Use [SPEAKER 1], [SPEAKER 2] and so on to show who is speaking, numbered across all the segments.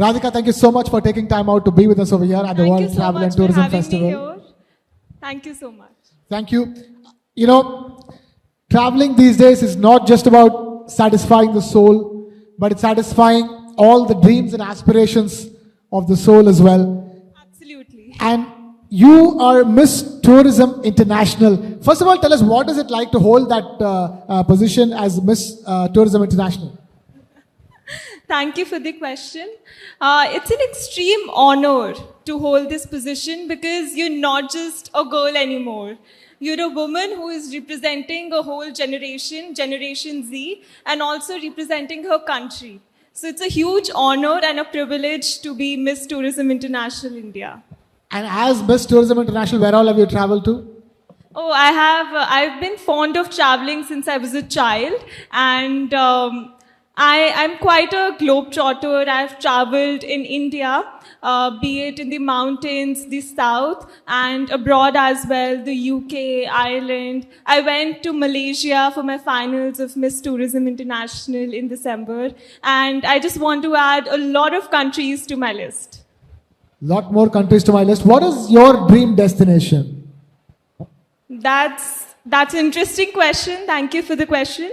[SPEAKER 1] Radhika, thank you so much for taking time out to be with us over here at the
[SPEAKER 2] Thank you
[SPEAKER 1] World
[SPEAKER 2] so
[SPEAKER 1] Travel
[SPEAKER 2] much
[SPEAKER 1] and
[SPEAKER 2] for
[SPEAKER 1] Tourism
[SPEAKER 2] having me
[SPEAKER 1] Festival.
[SPEAKER 2] here. Thank you so much.
[SPEAKER 1] Thank you. You know, traveling these days is not just about satisfying the soul, but it's satisfying all the dreams and aspirations of the soul as well.
[SPEAKER 2] Absolutely.
[SPEAKER 1] And you are Miss Tourism International. First of all, tell us what is it like to hold that position as Miss Tourism International?
[SPEAKER 2] Thank you for the question. It's an extreme honor to hold this position because you're not just a girl anymore. You're a woman who is representing a whole generation, Generation Z, and also representing her country. So it's a huge honor and a privilege to be Miss Tourism International India.
[SPEAKER 1] And as Miss Tourism International, where all have you traveled to?
[SPEAKER 2] Oh, I have. I've been fond of traveling since I was a child, and I'm quite a globetrotter. I've traveled in India, be it in the mountains, the south, and abroad as well, the UK, Ireland. I went to Malaysia for my finals of Miss Tourism International in December, and I just want to add a lot of countries to my list.
[SPEAKER 1] Lot more countries to my list. What is your dream destination?
[SPEAKER 2] That's an interesting question. Thank you for the question.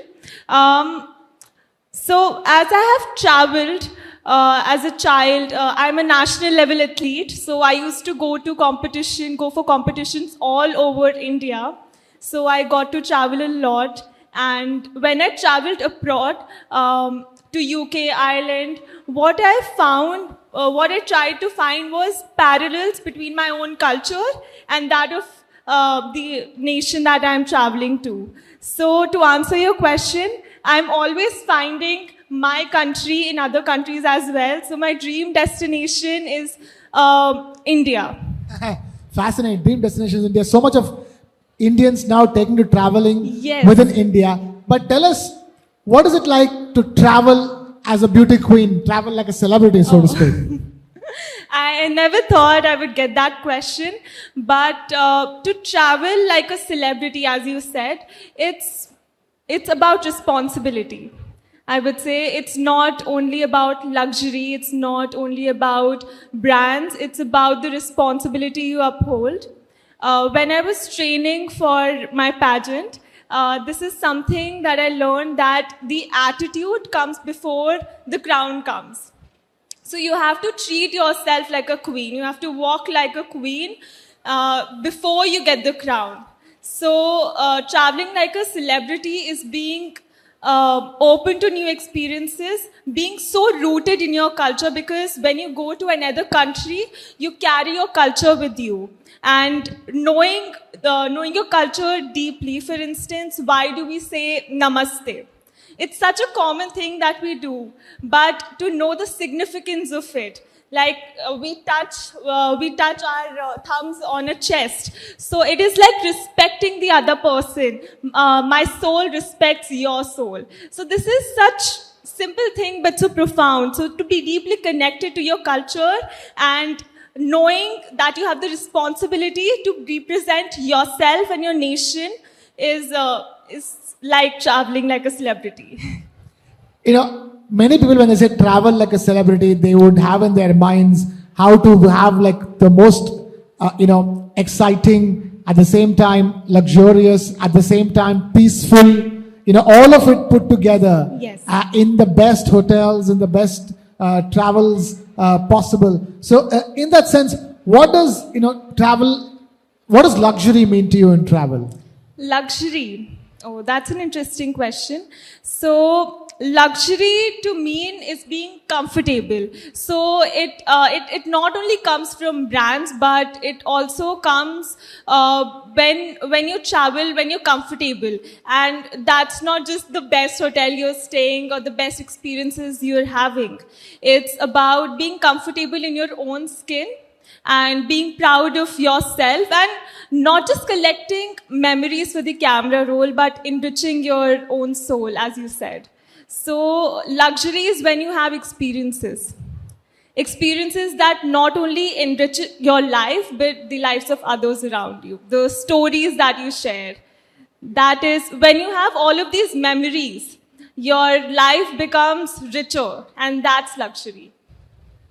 [SPEAKER 2] So as I have traveled as a child, I'm a national level athlete. So I used to go for competitions all over India. So I got to travel a lot. And when I traveled abroad to UK, Ireland, what I tried to find was parallels between my own culture and that of the nation that I'm traveling to. So to answer your question, I'm always finding my country in other countries as well. So my dream destination is India.
[SPEAKER 1] Fascinating. Dream destination is India. So much of Indians now taking to traveling
[SPEAKER 2] Yes.
[SPEAKER 1] within India. But tell us, what is it like to travel as a beauty queen, travel like a celebrity, so to speak?
[SPEAKER 2] I never thought I would get that question, but to travel like a celebrity, as you said, it's about responsibility. I would say it's not only about luxury, it's not only about brands, it's about the responsibility you uphold. When I was training for my pageant, this is something that I learned, that the attitude comes before the crown comes. So you have to treat yourself like a queen. You have to walk like a queen before you get the crown. So traveling like a celebrity is being open to new experiences, being so rooted in your culture, because when you go to another country, you carry your culture with you. And knowing your culture deeply, for instance, why do we say namaste? It's such a common thing that we do, but to know the significance of it, like we touch our thumbs on a chest. So it is like respecting the other person. My soul respects your soul. So this is such simple thing, but so profound. So to be deeply connected to your culture and knowing that you have the responsibility to represent yourself and your nation is like traveling like a celebrity.
[SPEAKER 1] You know, many people, when they say travel like a celebrity, they would have in their minds how to have like the most, exciting, at the same time luxurious, at the same time peaceful, all of it put together.
[SPEAKER 2] Yes.
[SPEAKER 1] In the best hotels, in the best travels possible. So in that sense, what does, what does luxury mean to you in travel?
[SPEAKER 2] Luxury. Oh, that's an interesting question. So, luxury to me is being comfortable. So, it not only comes from brands, but it also comes when you travel, when you're comfortable. And that's not just the best hotel you're staying or the best experiences you're having. It's about being comfortable in your own skin and being proud of yourself, and not just collecting memories for the camera roll, but enriching your own soul, as you said. So luxury is when you have experiences that not only enrich your life, but the lives of others around you, the stories that you share. That is, when you have all of these memories, your life becomes richer, and that's luxury.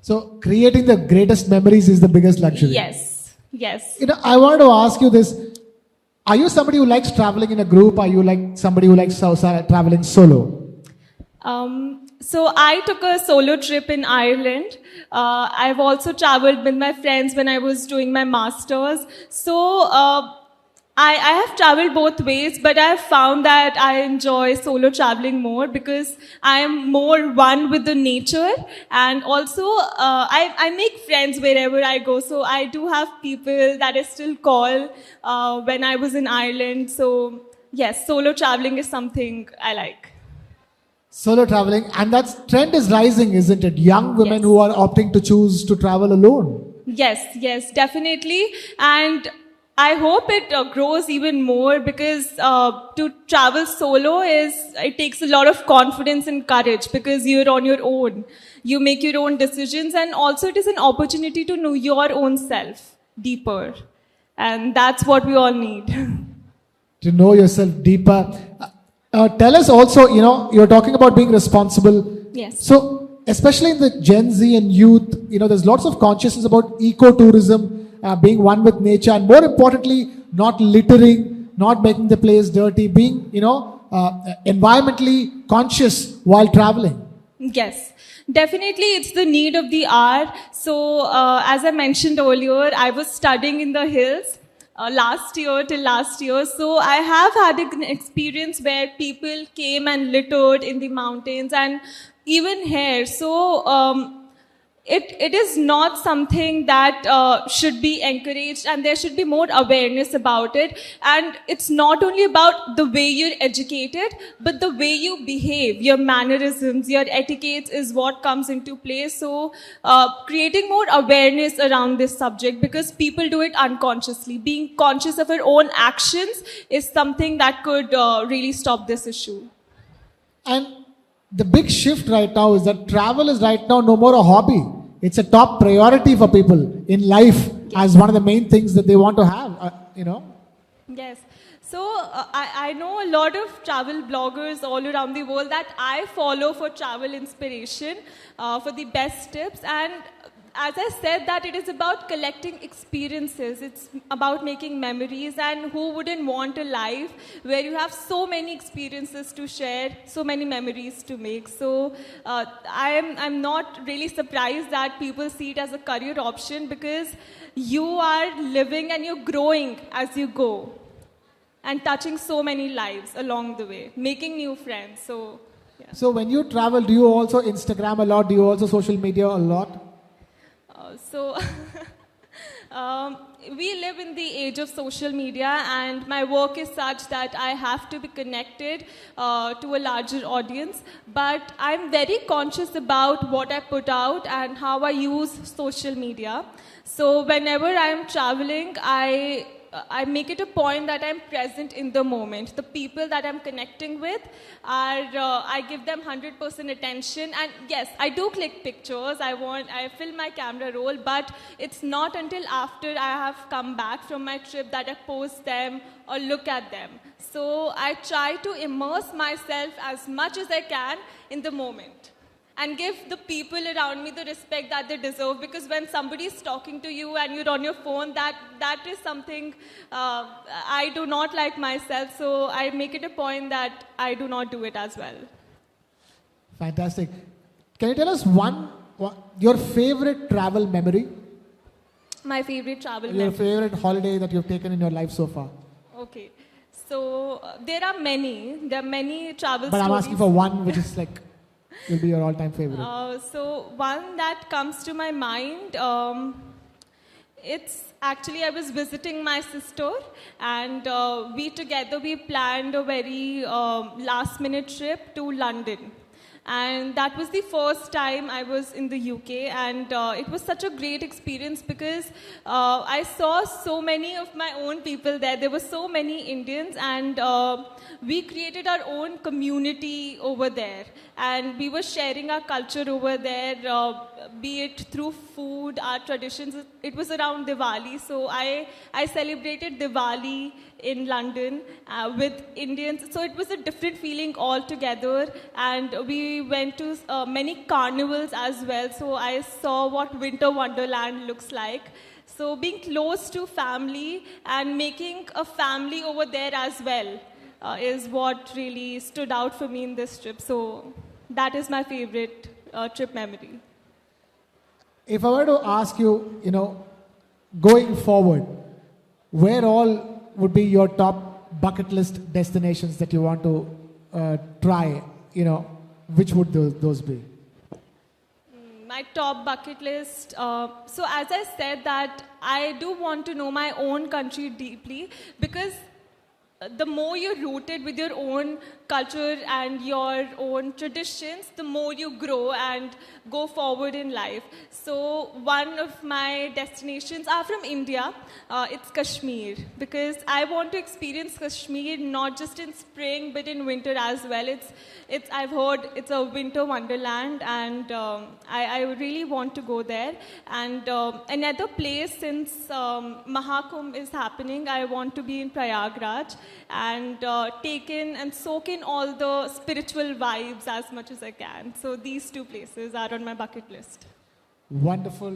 [SPEAKER 1] So creating the greatest memories is the biggest luxury.
[SPEAKER 2] Yes, yes.
[SPEAKER 1] I wanted to ask you this. Are you somebody who likes traveling in a group? Are you like somebody who likes traveling solo?
[SPEAKER 2] So I took a solo trip in Ireland. I've also traveled with my friends when I was doing my masters. So I have traveled both ways, but I've found that I enjoy solo traveling more because I am more one with the nature, and also I make friends wherever I go. So I do have people that I still call when I was in Ireland. So yes, solo traveling is something I like.
[SPEAKER 1] Solo traveling, and that trend is rising, isn't it? Young women
[SPEAKER 2] Yes.
[SPEAKER 1] who are opting to choose to travel alone.
[SPEAKER 2] Yes, definitely. And I hope it grows even more because to travel solo it takes a lot of confidence and courage because you're on your own. You make your own decisions, and also it is an opportunity to know your own self deeper. And that's what we all need.
[SPEAKER 1] To know yourself deeper. Tell us also, you're talking about being responsible.
[SPEAKER 2] Yes.
[SPEAKER 1] So, especially in the Gen Z and youth, there's lots of consciousness about ecotourism, being one with nature, and more importantly, not littering, not making the place dirty, being, environmentally conscious while traveling.
[SPEAKER 2] Yes, definitely it's the need of the hour. So, as I mentioned earlier, I was studying in the hills last year. So, I have had an experience where people came and littered in the mountains and even here. So, it is not something that should be encouraged, and there should be more awareness about it. And it's not only about the way you're educated, but the way you behave, your mannerisms, your etiquettes is what comes into play. So creating more awareness around this subject, because people do it unconsciously. Being conscious of our own actions is something that could really stop this issue.
[SPEAKER 1] And the big shift right now is that travel is right now no more a hobby. It's a top priority for people in life as one of the main things that they want to have,
[SPEAKER 2] Yes. So I know a lot of travel bloggers all around the world that I follow for travel inspiration, for the best tips. And as I said, that it is about collecting experiences. It's about making memories, and who wouldn't want a life where you have so many experiences to share, so many memories to make. So I'm not really surprised that people see it as a career option, because you are living and you're growing as you go and touching so many lives along the way, making new friends. So, yeah.
[SPEAKER 1] So when you travel, do you also Instagram a lot? Do you also social media a lot?
[SPEAKER 2] So we live in the age of social media, and my work is such that I have to be connected to a larger audience. But I'm very conscious about what I put out and how I use social media. So whenever I'm traveling, I make it a point that I'm present in the moment. The people that I'm connecting with I give them 100% attention. And yes, I do click pictures. I film my camera roll, but it's not until after I have come back from my trip that I post them or look at them. So I try to immerse myself as much as I can in the moment, and give the people around me the respect that they deserve. Because when somebody is talking to you and you're on your phone, that is something I do not like myself. So I make it a point that I do not do it as well.
[SPEAKER 1] Fantastic. Can you tell us your favorite travel memory?
[SPEAKER 2] My favorite travel
[SPEAKER 1] Your
[SPEAKER 2] memory.
[SPEAKER 1] favorite holiday that you've taken in your life so far?
[SPEAKER 2] Okay. So there are many. There are many travel
[SPEAKER 1] But
[SPEAKER 2] stories.
[SPEAKER 1] I'm asking for one which is like will be your all-time favorite.
[SPEAKER 2] So one that comes to my mind, it's actually I was visiting my sister, and we planned a very last-minute trip to London. And that was the first time I was in the UK, and it was such a great experience because I saw so many of my own people there. There were so many Indians, and we created our own community over there. And we were sharing our culture over there, be it through food, our traditions. It was around Diwali, so I celebrated Diwali in London with Indians. So it was a different feeling altogether, and we we went to many carnivals as well. So I saw what Winter Wonderland looks like. So being close to family and making a family over there as well is what really stood out for me in this trip. So that is my favorite trip memory.
[SPEAKER 1] If I were to ask you, going forward, where all would be your top bucket list destinations that you want to try? Which would those be?
[SPEAKER 2] My top bucket list. So as I said that I do want to know my own country deeply, because the more you're rooted with your own culture and your own traditions, the more you grow and go forward in life. So one of my destinations are from India. It's Kashmir, because I want to experience Kashmir not just in spring but in winter as well. I've heard it's a winter wonderland, and I really want to go there. And another place, since Mahakumbh is happening, I want to be in Prayagraj and take in and soak in all the spiritual vibes as much as I can. So these two places are on my bucket list.
[SPEAKER 1] Wonderful,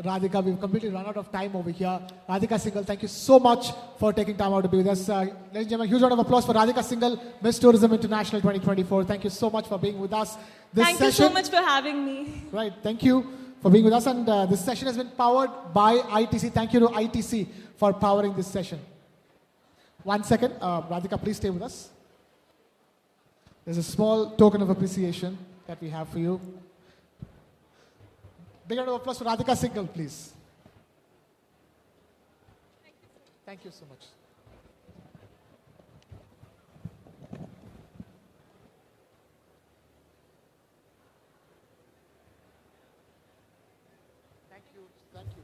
[SPEAKER 1] Radhika. We've completely run out of time over here. Radhika Singhal, thank you so much for taking time out to be with us. Ladies and gentlemen, huge round of applause for Radhika Singhal, Miss Tourism International 2024. Thank you so much for being with us.
[SPEAKER 2] Thank you so much for having me.
[SPEAKER 1] Right, thank you for being with us. And this session has been powered by ITC. Thank you to ITC for powering this session. 1 second, Radhika, please stay with us. There's a small token of appreciation that we have for you. Big round of applause for Radhika Singhal, please. Thank you so much. Thank you.